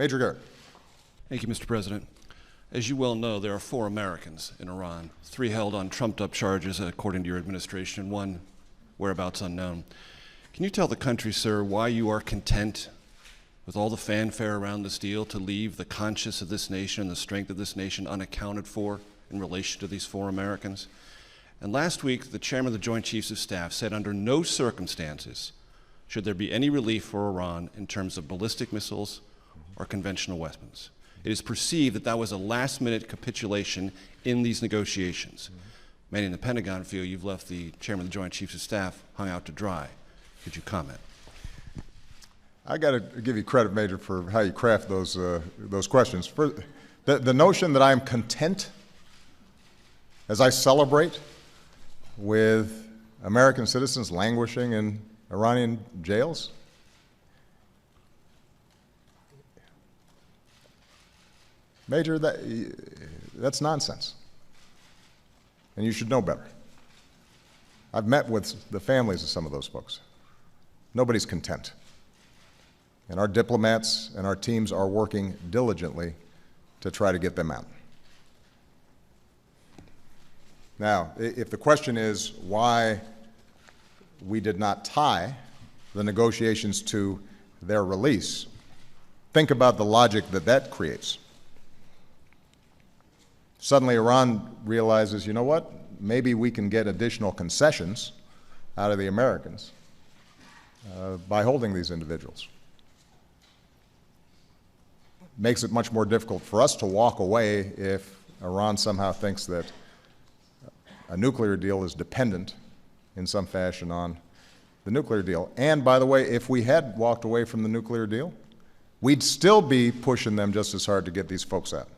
Major Garrett. Thank you, Mr. President. As you well know, there are 4 Americans in Iran, 3 held on trumped-up charges, according to your administration, and 1 whereabouts unknown. Can you tell the country, sir, why you are content with all the fanfare around this deal to leave the conscience of this nation, the strength of this nation unaccounted for in relation to these 4 Americans? And last week, the chairman of the Joint Chiefs of Staff said under no circumstances should there be any relief for Iran in terms of ballistic missiles or conventional weapons. It is perceived that that was a last-minute capitulation in these negotiations. Many in the Pentagon feel you've left the chairman of the Joint Chiefs of Staff hung out to dry. Could you comment? I got to give you credit, Major, for how you craft those questions. For the notion that I'm content as I celebrate with American citizens languishing in Iranian jails, Major, that's nonsense, and you should know better. I've met with the families of some of those folks. Nobody's content, and our diplomats and our teams are working diligently to try to get them out. Now, if the question is why we did not tie the negotiations to their release, think about the logic that that creates. Suddenly Iran realizes, you know what, maybe we can get additional concessions out of the Americans by holding these individuals. Makes it much more difficult for us to walk away if Iran somehow thinks that a nuclear deal is dependent in some fashion on the nuclear deal. And by the way, if we had walked away from the nuclear deal, we'd still be pushing them just as hard to get these folks out.